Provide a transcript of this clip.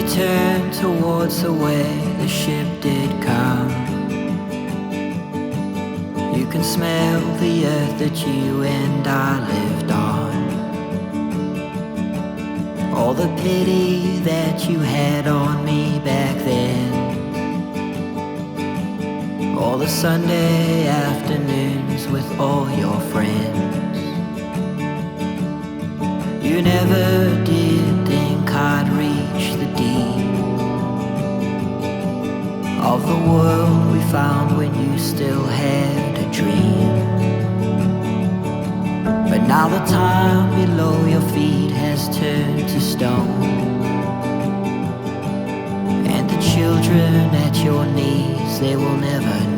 you turn towards the way the ship did come, you can smell the earth that you and I lived on. All the pity that you had on me back then, all the Sunday afternoons with all your friends. You never did think I'd reach the deep of the world we found when you still had a dream. But now the time below your feet has turned to stone, and the children at your knees, they will never know.